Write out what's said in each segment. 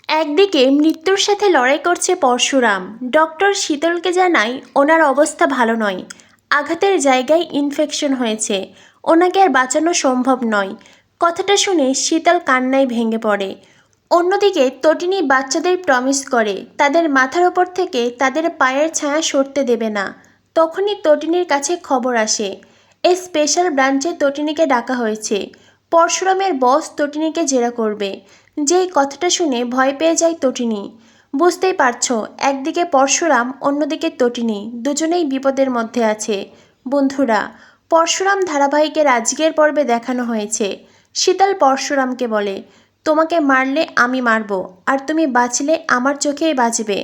একদিকে মৃত্যুর সাথে লড়াই করছে পরশুরাম। ডক্টর শীতলকে জানায় ওনার অবস্থা ভালো নয়, আঘাতের জায়গায় ইনফেকশন হয়েছে, ওনাকে আর বাঁচানো সম্ভব নয়। কথাটা শুনে শীতল কান্নায় ভেঙে পড়ে। অন্যদিকে তটিনী বাচ্চাদের প্রমিস করে তাদের মাথার ওপর থেকে তাদের পায়ের ছায়া সরতে দেবে না। তখনই তটিনীর কাছে খবর আসে এই স্পেশাল ব্রাঞ্চে তটিনীকে ডাকা হয়েছে। পরশুরামের বস তটিনীকে জেরা করবে। যেই কথাটা শুনে ভয় পেয়ে যায় তটিনী। বুঝতেই পারছো, একদিকে পরশুরাম, অন্যদিকে তটিনী, দুজনেই বিপদের মধ্যে আছে। বন্ধুরা, পরশুরাম ধারাবাহিকের আজকের পর্বে দেখানো হয়েছে শীতল পরশুরামকে বলে, তোমাকে মারলে আমি মারব, আর তুমি বাঁচলে আমার চোখেই বাঁচবে।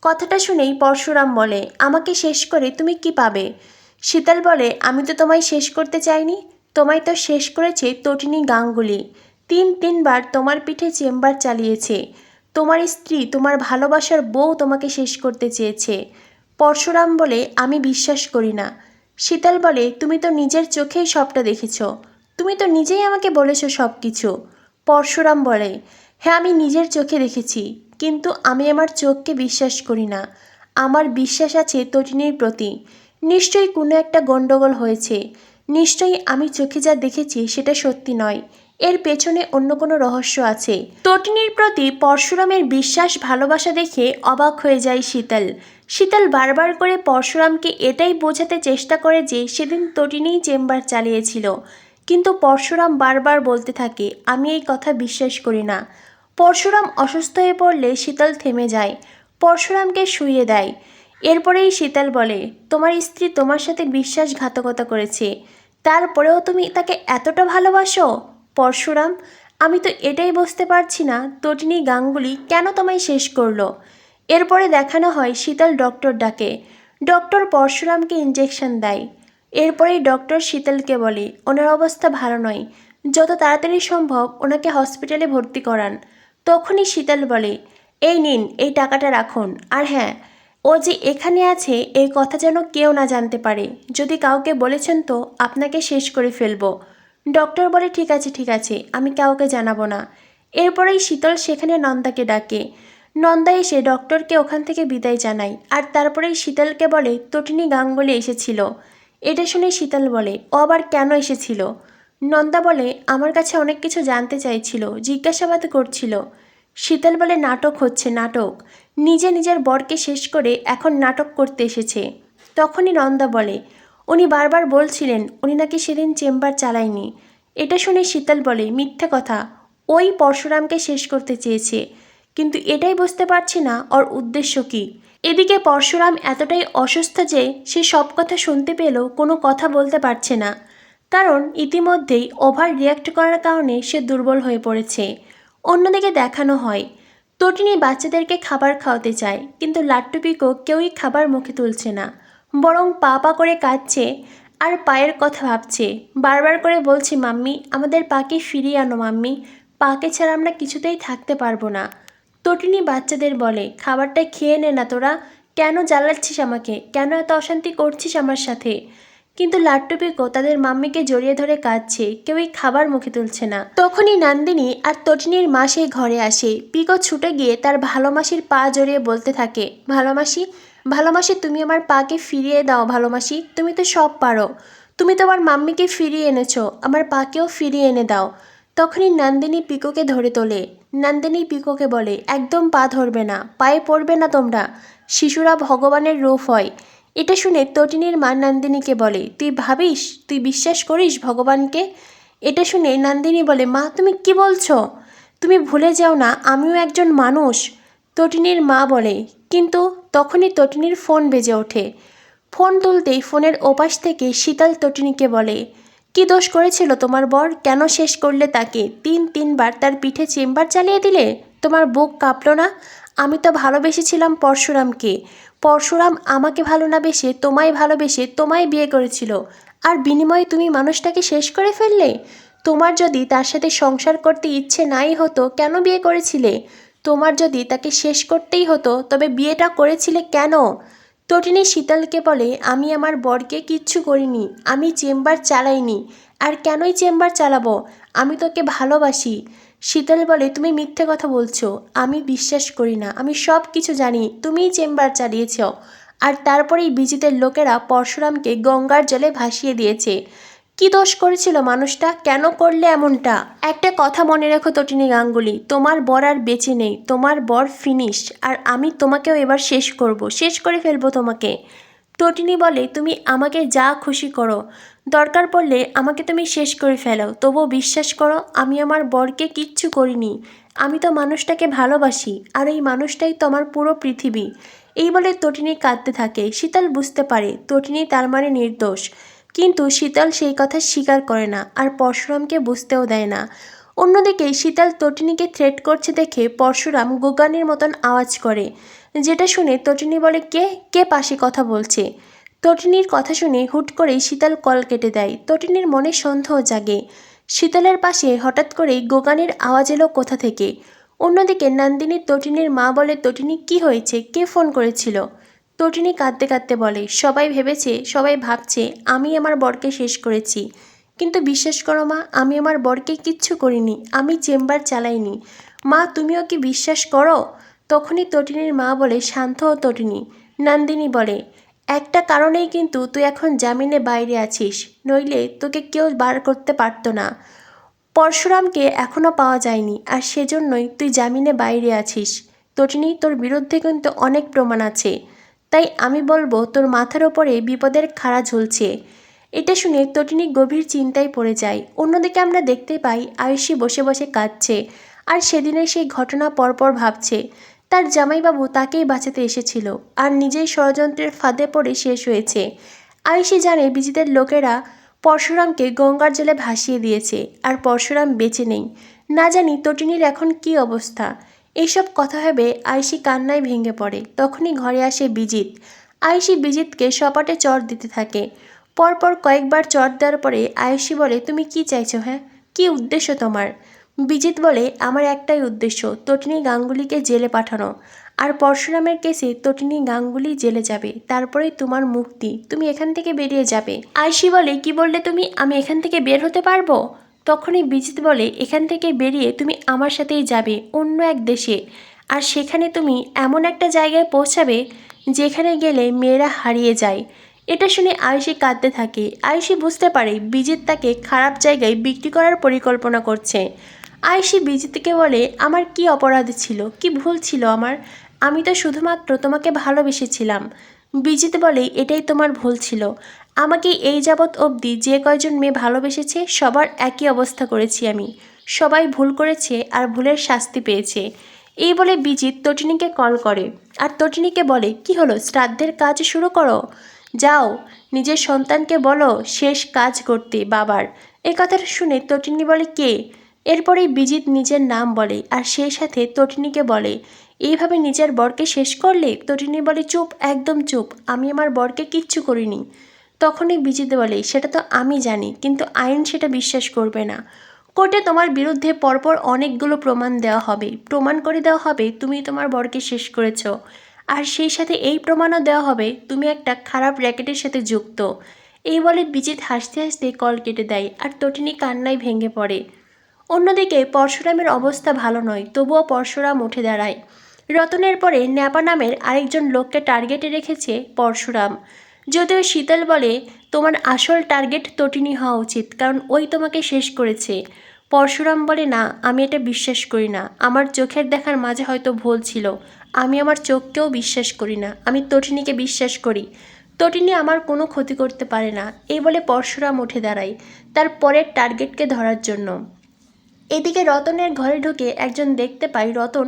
কথাটা শুনেই পরশুরাম বলে, আমাকে শেষ করে তুমি কি পাবে? শীতল বলে, আমি তো তোমায় শেষ করতে চাইনি, তোমায় তো শেষ করেছে তটিনী গাঙ্গুলি। তিনবার তোমার পিঠে চেম্বার চালিয়েছে। তোমার স্ত্রী, তোমার ভালোবাসার বউ তোমাকে শেষ করতে চেয়েছে। পরশুরাম বলে, আমি বিশ্বাস করি না। শীতল বলে, তুমি তো নিজের চোখেই সবটা দেখেছ, তুমি তো নিজেই আমাকে বলেছ সব কিছু। পরশুরাম বলে, হ্যাঁ আমি নিজের চোখে দেখেছি, কিন্তু আমি আমার চোখকে বিশ্বাস করি না। আমার বিশ্বাস আছে তটিনীর প্রতি। নিশ্চয়ই কোনো একটা গণ্ডগোল হয়েছে। নিশ্চয়ই আমি চোখে যা দেখেছি সেটা সত্যি নয়, এর পেছনে অন্য কোনো রহস্য আছে। তটিনীর প্রতি পরশুরামের বিশ্বাস ভালোবাসা দেখে অবাক হয়ে যায় শীতল। শীতল বারবার করে পরশুরামকে এটাই বোঝাতে চেষ্টা করে যে সেদিন তটিনীই চেম্বার চালিয়েছিল, কিন্তু পরশুরাম বারবার বলতে থাকে, আমি এই কথা বিশ্বাস করি না। পরশুরাম অসুস্থ হয়ে পড়লে শীতল থেমে যায়, পরশুরামকে শুইয়ে দেয়। এরপরেই শীতল বলে, তোমার স্ত্রী তোমার সাথে বিশ্বাসঘাতকতা করেছে, তারপরেও তুমি তাকে এতটা ভালোবাসো? পরশুরাম, আমি তো এটাই বুঝতে পারছি না তটিনী গাঙ্গুলি কেন তোমায় শেষ করলো। এরপরে দেখানো হয় শীতল ডক্টর ডাকে। ডক্টর পরশুরামকে ইঞ্জেকশন দেয়। এরপরেই ডক্টর শীতলকে বলে, ওনার অবস্থা ভালো নয়, যত তাড়াতাড়ি সম্ভব ওনাকে হসপিটালে ভর্তি করান। তখনই শীতল বলে, এই নিন, এই টাকাটা রাখুন, আর হ্যাঁ, ও যে এখানে আছে এই কথা যেন কেউ না জানতে পারে। যদি কাউকে বলেছেন তো আপনাকে শেষ করে ফেলবো। ডক্টর বলে, ঠিক আছে ঠিক আছে, আমি কাউকে জানাবো না। এরপরেই শীতল সেখানে নন্দাকে ডাকে। নন্দা এসে ডক্টরকে ওখান থেকে বিদায় জানায়, আর তারপরেই শীতলকে বলে তটিনী গাঙ্গুলি এসেছিল। এটা শুনে শীতল বলে, ও আবার কেন এসেছিল? নন্দা বলে, আমার কাছে অনেক কিছু জানতে চাইছিল, জিজ্ঞাসাবাদ করছিল। শীতল বলে, নাটক হচ্ছে, নাটক। নিজে নিজের বরকে শেষ করে এখন নাটক করতে এসেছে। তখনই নন্দা বলে, উনি বারবার বলছিলেন উনি নাকি সেদিন চেম্বার চালায়নি। এটা শুনে শীতল বলে, মিথ্যে কথা, ওই পরশুরামকে শেষ করতে চেয়েছে, কিন্তু এটাই বুঝতে পারছি না ওর উদ্দেশ্য কী। এদিকে পরশুরাম এতটাই অসুস্থ যে সে সব কথা শুনতে পেলেও কোনো কথা বলতে পারছে না, কারণ ইতিমধ্যেই ওভার রিয়্যাক্ট করার কারণে সে দুর্বল হয়ে পড়েছে। অন্যদিকে দেখানো হয় তটিনী বাচ্চাদেরকে খাবার খাওয়াতে চায়, কিন্তু লাট্টু পিকো কেউই খাবার মুখে তুলছে না, বরং পা পা করে কাঁদছে আর পায়ের কথা ভাবছে। বারবার করে বলছে, মাম্মি আমাদের পাকে ফিরিয়ে আনো মাম্মি, পাকে ছাড়া আমরা কিছুতেই থাকতে পারবো না। তটিনী বাচ্চাদের বলে, খাবারটা খেয়ে নে না তোরা, কেন জ্বালাচ্ছিস আমাকে, কেন এত অশান্তি করছিস আমার সাথে? কিন্তু লাট্টু পিকো তাদের মাম্মিকে জড়িয়ে ধরে কাঁদছে, কেউই খাবার মুখে তুলছে না। তখনই নন্দিনী আর তটিনীর মা সেই ঘরে আসে। পিকো ছুটে গিয়ে তার ভালো মাসির পা জড়িয়ে বলতে থাকে, ভালোমাসি, ভালোমাসি তুমি আমার পাকে ফিরিয়ে দাও, ভালোমাসি তুমি তো সব পারো, তুমি তোমার মাম্মিকে ফিরিয়ে এনেছো, আমার পাকেও ফিরিয়ে এনে দাও। তখনই নন্দিনী পিকোকে ধরে তোলে। নন্দিনী পিকোকে বলে, একদম পা ধরবে না, পায়ে পড়বে না তোমরা, শিশুরা ভগবানের রূপ হয়। এটা শুনে তটিনীর মা নন্দিনীকে বলে, তুই ভাবিস, তুই বিশ্বাস করিস ভগবানকে? এটা শুনে নন্দিনী বলে, মা তুমি কি বলছো? তুমি ভুলে যাও না আমিও একজন মানুষ। তটিনীর মা বলে, কিন্তু তখনই তটিনীর ফোন বেজে ওঠে। ফোন তুলতেই ফোনের ওপাশ থেকে শীতল তটিনীকে বলে, কি দোষ করেছিল তোমার বর, কেন শেষ করলে তাকে? তিনবার তার পিঠে চেম্বার চালিয়ে দিলে, তোমার বুক কাঁপলো না? আমি তো ভালোবেসেছিলাম পরশুরামকে, পরশুরাম আমাকে ভালো না বেসে তোমায় ভালোবেসে তোমায় বিয়ে করেছিল, আর বিনিময়ে তুমি মানুষটাকে শেষ করে ফেললে। তোমার যদি তার সাথে সংসার করতে ইচ্ছে নাই হতো কেন বিয়ে করেছিলে? তোমার যদি তাকে শেষ করতেই হতো তবে বিয়েটা করেছিলে কেন? তটিনী শীতলকে বলে, আমি আমার বরকে কিচ্ছু করিনি, আমি চেম্বার চালাইনি, আর কেনই চেম্বার চালাবো, আমি তোকে ভালোবাসি। শীতল বলে, তুমি মিথ্যে কথা বলছো, আমি বিশ্বাস করি না, আমি সব কিছু জানি, তুমিই চেম্বার চালিয়েছ। আর তারপরেই বিজিতের লোকেরা পরশুরামকে গঙ্গার জলে ভাসিয়ে দিয়েছে। কি দোষ করেছিল মানুষটা, কেন করলে এমনটা? একটা কথা মনে রেখো তটিনী গাঙ্গুলি, তোমার বর আর বেঁচে নেই, তোমার বর ফিনিশ, আর আমি তোমাকেও এবার শেষ করব, শেষ করে ফেলবো তোমাকে। তটিনী বলে, তুমি আমাকে যা খুশি করো, দরকার পড়লে আমাকে তুমি শেষ করে ফেলো, তবুও বিশ্বাস করো আমি আমার বরকে কিচ্ছু করিনি। আমি তো মানুষটাকে ভালোবাসি, আর এই মানুষটাই তো আমার পুরো পৃথিবী। এই বলে তটিনী কাঁদতে থাকে। শীতল বুঝতে পারে তটিনী তার মানে নির্দোষ, কিন্তু শীতল সেই কথা স্বীকার করে না, আর পরশুরামকে বুঝতেও দেয় না। অন্যদিকে শীতল তটিনীকে থ্রেট করছে দেখে পরশুরাম গোগানির মতন আওয়াজ করে, যেটা শুনে তটিনী বলে, কে কে পাশে কথা বলছে? তটিনীর কথা শুনে হুট করেই শীতল কল কেটে দেয়। তটিনীর মনে সন্দেহ জাগে। শীতলের পাশে হঠাৎ করেই গোগানির আওয়াজ এলো কোথা থেকে। অন্যদিকে নন্দিনী তটিনীর মা বলে, তটিনী কি হয়েছে, কে ফোন করেছিল? তটিনী কাঁদতে কাঁদতে বলে, সবাই ভাবছে আমি আমার বরকে শেষ করেছি, কিন্তু বিশ্বাস করো মা, আমি আমার বরকে কিচ্ছু করিনি, আমি চেম্বার চালাইনি। মা, তুমিও কি বিশ্বাস করো? তখনই তটিনীর মা বলে, শান্ত হ তটিনী। নন্দিনী বলে, একটা কারণেই কিন্তু তুই এখন জামিনে বাইরে আছিস, নইলে তোকে কেউ বার করতে পারতো না। পরশুরামকে এখনও পাওয়া যায়নি, আর সেজন্যই তুই জামিনে বাইরে আছিস। তটিনী, তোর বিরুদ্ধে কিন্তু অনেক প্রমাণ আছে, তাই আমি বলবো তোর মাথার ওপরে বিপদের খাড়া ঝুলছে। এটা শুনে তটিনী গভীর চিন্তায় পড়ে যায়। অন্যদিকে আমরা দেখতে পাই আয়ুষী বসে বসে কাঁদছে, আর সেদিনের সেই ঘটনা পরপর ভাবছে। তার জামাইবাবু তাকেই বাঁচাতে এসেছিল, আর নিজেই ষড়যন্ত্রের ফাঁদে পড়ে শেষ হয়েছে। আয়ুষী জানে বিজিতের লোকেরা পরশুরামকে গঙ্গার জলে ভাসিয়ে দিয়েছে, আর পরশুরাম বেঁচে নেই। না জানি তটিনীর এখন কি অবস্থা। এইসব কথা ভেবে আয়ুষী কান্নায় ভেঙে পড়ে। তখনই ঘরে আসে বিজিত। আয়ুষী বিজিতকে সপাটে চড় দিতে থাকে। পরপর কয়েকবার চড় দেওয়ার পরে আয়ুষী বলে, তুমি কি চাইছো? হ্যাঁ, কি উদ্দেশ্য তোমার? বিজিত বলে, আমার একটাই উদ্দেশ্য, তটিনী গাঙ্গুলিকে জেলে পাঠানো। আর পরশুরামের কেসে তটিনী গাঙ্গুলি জেলে যাবে, তারপরেই তোমার মুক্তি, তুমি এখান থেকে বেরিয়ে যাবে। আয়ুষী বলে, কি বললে তুমি, আমি এখান থেকে বের হতে পারবো? তখনই বিজিত বলে, এখান থেকে বেরিয়ে তুমি আমার সাথেই যাবে অন্য এক দেশে, আর সেখানে তুমি এমন একটা জায়গায় পৌঁছাবে যেখানে গেলে মেয়েরা হারিয়ে যায়। এটা শুনে আয়ুষী কাঁদতে থাকে। আয়ুষী বুঝতে পারে বিজিত তাকে খারাপ জায়গায় বিক্রি করার পরিকল্পনা করছে। আয়ুষী বিজিতকে বলে, আমার কি অপরাধ ছিল, কি ভুল ছিল আমার? আমি তো শুধুমাত্র তোমাকে ভালোবেসেছিলাম। বিজিত বলে, এটাই তোমার ভুল ছিল। আমাকে এই যাবৎ অবধি যে কয়জন মেয়ে ভালোবেসেছে সবার একই অবস্থা করেছি আমি। সবাই ভুল করেছে আর ভুলের শাস্তি পেয়েছে। এই বলে বিজিত তটিনীকে কল করে, আর তটিনীকে বলে, কি হলো, শ্রাদ্ধের কাজ শুরু করো, যাও নিজের সন্তানকে বলো শেষ কাজ করতে বাবার। এই কথাটা শুনে তটিনী বলে, কে? এরপরেই বিজিত নিজের নাম বলে, আর সেই সাথে তটিনীকে বলে, এইভাবে নিজের বরকে শেষ করলে? তটিনী বলে, চুপ, একদম চুপ, আমি আমার বরকে কিচ্ছু করিনি। তখনই বিজিত বলে, সেটা তো আমি জানি, কিন্তু আইন সেটা বিশ্বাস করবে না। কোর্টে তোমার বিরুদ্ধে পরপর অনেকগুলো প্রমাণ দেওয়া হবে, প্রমাণ করে দেওয়া হবে তুমি তোমার বরকে শেষ করেছো, আর সেই সাথে এই প্রমাণও দেওয়া হবে তুমি একটা খারাপ র্যাকেটের সাথে যুক্ত। এই বলে বিজিত হাসতে হাসতে কল কেটে দেয়, আর তটিনী কান্নায় ভেঙে পড়ে। অন্যদিকে পরশুরামের অবস্থা ভালো নয়, তবুও পরশুরাম উঠে দাঁড়ায়। রতনের পরে ন্যাপা নামের আরেকজন লোককে টার্গেটে রেখেছে পরশুরাম। যদিও শীতল বলে, তোমার আসল টার্গেট তটিনী হওয়া উচিত, কারণ ওই তোমাকে শেষ করেছে। পরশুরাম বলে, না, আমি এটা বিশ্বাস করি না, আমার চোখের দেখার মাঝে হয়তো ভুল ছিল, আমি আমার চোখকেও বিশ্বাস করি না, আমি তটিনীকে বিশ্বাস করি। তটিনী আমার কোনো ক্ষতি করতে পারে না। এই বলে পরশুরাম উঠে দাঁড়ায় তার পরের টার্গেটকে ধরার জন্য। এদিকে রতনের ঘরে ঢুকে একজন দেখতে পাই রতন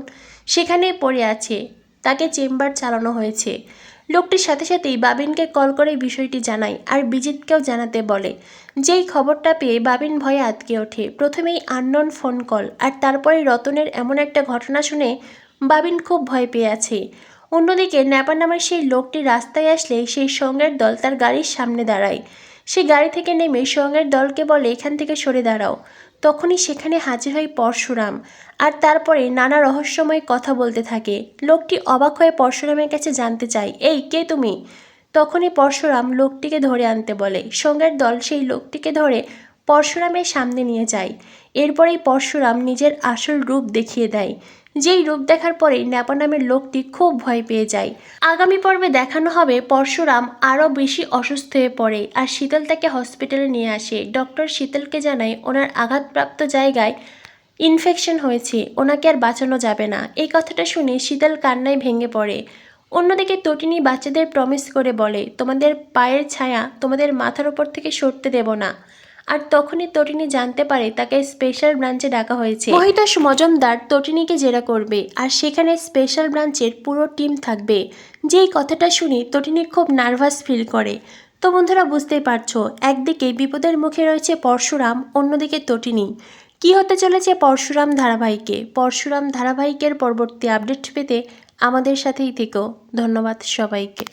সেখানেই পড়ে আছে, তাকে চেম্বার চালানো হয়েছে। লোকটির সাথে সাথেই বাবিনকে কল করে বিষয়টি জানায়, আর বিজিতকেও জানাতে বলে। যেই খবরটা পেয়ে বাবিন ভয়ে আটকে ওঠে। প্রথমেই আননোন ফোন কল, আর তারপরে রতনের এমন একটা ঘটনা শুনে বাবিন খুব ভয় পেয়ে আছে। অন্যদিকে ন্যাপা নামের সেই লোকটি রাস্তায় আসলে সেই সঙ্গের দল তার গাড়ির সামনে দাঁড়ায়। সে গাড়ি থেকে নেমে সঙ্গের দলকে বলে, এখান থেকে সরে দাঁড়াও। তখনই সেখানে হাজির হয় পরশুরাম, আর তারপরে নানা রহস্যময় কথা বলতে থাকে। লোকটি অবাক হয়ে পরশুরামের কাছে জানতে চায়, এই কে তুমি? তখনই পরশুরাম লোকটিকে ধরে আনতে বলে। সঙ্গের দল সেই লোকটিকে ধরে পরশুরামের সামনে নিয়ে যায়। এরপরেই পরশুরাম নিজের আসল রূপ দেখিয়ে দেয়, যেই রূপ দেখার পরেই ন্যাপা নামের লোকটি খুব ভয় পেয়ে যায়। আগামী পর্বে দেখানো হবে পরশুরাম আরও বেশি অসুস্থ হয়ে পড়ে আর শীতল তাকে হসপিটালে নিয়ে আসে। ডক্টর শীতলকে জানায় ওনার আঘাতপ্রাপ্ত জায়গায় ইনফেকশন হয়েছে, ওনাকে আর বাঁচানো যাবে না। এই কথাটা শুনে শীতল কান্নায় ভেঙে পড়ে। অন্যদিকে তটিনী বাচ্চাদের প্রমিস করে বলে, তোমাদের পায়ের ছায়া তোমাদের মাথার ওপর থেকে সরতে দেব না। আর তখনই তটিনী জানতে পারে তাকে স্পেশাল ব্রাঞ্চে ডাকা হয়েছে। মহিতোষ মজুমদার তটিনীকে জেরা করবে আর সেখানে স্পেশাল ব্রাঞ্চের পুরো টিম থাকবে। যেই কথাটা শুনে তটিনী খুব নার্ভাস ফিল করে। তো বন্ধুরা বুঝতেই পারছো, একদিকে বিপদের মুখে রয়েছে পরশুরাম, অন্যদিকে তটিনী। কি হতে চলেছে পরশুরাম ধারাবাহিকের পরবর্তী আপডেট পেতে আমাদের সাথেই থেকো। ধন্যবাদ সবাইকে।